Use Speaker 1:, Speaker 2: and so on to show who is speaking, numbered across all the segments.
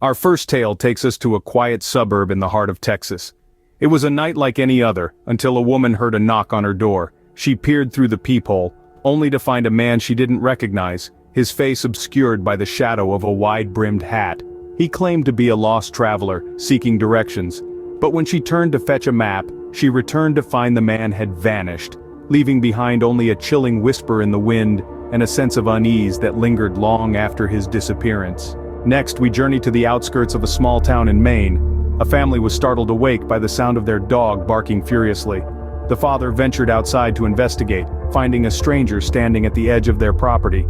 Speaker 1: Our first tale takes us to a quiet suburb in the heart of Texas. It was a night like any other, until a woman heard a knock on her door. She peered through the peephole, only to find a man she didn't recognize, his face obscured by the shadow of a wide-brimmed hat. He claimed to be a lost traveler, seeking directions. But when she turned to fetch a map, she returned to find the man had vanished, leaving behind only a chilling whisper in the wind and a sense of unease that lingered long after his disappearance. Next, we journey to the outskirts of a small town in Maine. A family was startled awake by the sound of their dog barking furiously. The father ventured outside to investigate, finding a stranger standing at the edge of their property.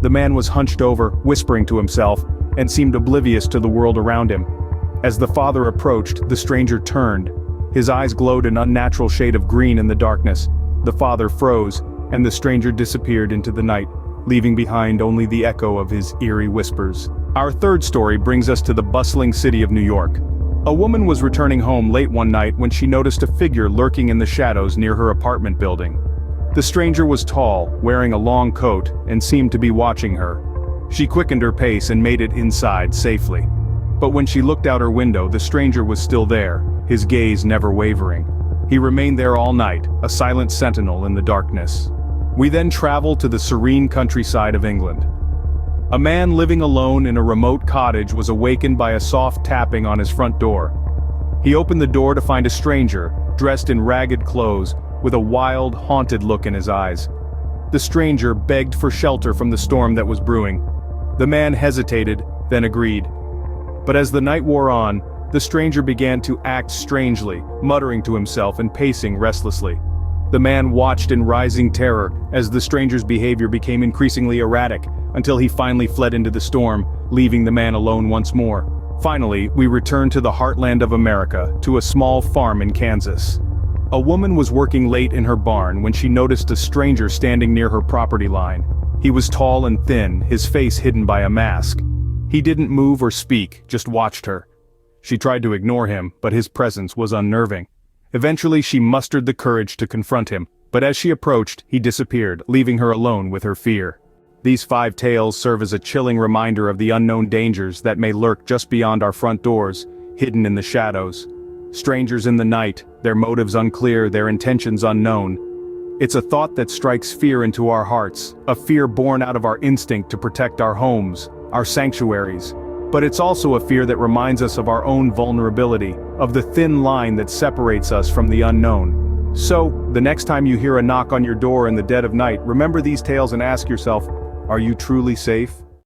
Speaker 1: The man was hunched over, whispering to himself, and seemed oblivious to the world around him. As the father approached, the stranger turned. His eyes glowed an unnatural shade of green in the darkness. The father froze, and the stranger disappeared into the night, leaving behind only the echo of his eerie whispers. Our third story brings us to the bustling city of New York. A woman was returning home late one night when she noticed a figure lurking in the shadows near her apartment building. The stranger was tall, wearing a long coat, and seemed to be watching her. She quickened her pace and made it inside safely. But when she looked out her window, the stranger was still there, his gaze never wavering. He remained there all night, a silent sentinel in the darkness. We then travel to the serene countryside of England. A man living alone in a remote cottage was awakened by a soft tapping on his front door. He opened the door to find a stranger, dressed in ragged clothes, with a wild, haunted look in his eyes. The stranger begged for shelter from the storm that was brewing. The man hesitated, then agreed. But as the night wore on, the stranger began to act strangely, muttering to himself and pacing restlessly. The man watched in rising terror as the stranger's behavior became increasingly erratic, until he finally fled into the storm, leaving the man alone once more. Finally, we return to the heartland of America, to a small farm in Kansas. A woman was working late in her barn when she noticed a stranger standing near her property line. He was tall and thin, his face hidden by a mask. He didn't move or speak, just watched her. She tried to ignore him, but his presence was unnerving. Eventually she mustered the courage to confront him, but as she approached, he disappeared, leaving her alone with her fear. These 5 tales serve as a chilling reminder of the unknown dangers that may lurk just beyond our front doors, hidden in the shadows. Strangers in the night, their motives unclear, their intentions unknown. It's a thought that strikes fear into our hearts, a fear born out of our instinct to protect our homes, our sanctuaries. But it's also a fear that reminds us of our own vulnerability, of the thin line that separates us from the unknown. So, the next time you hear a knock on your door in the dead of night, remember these tales and ask yourself, are you truly safe?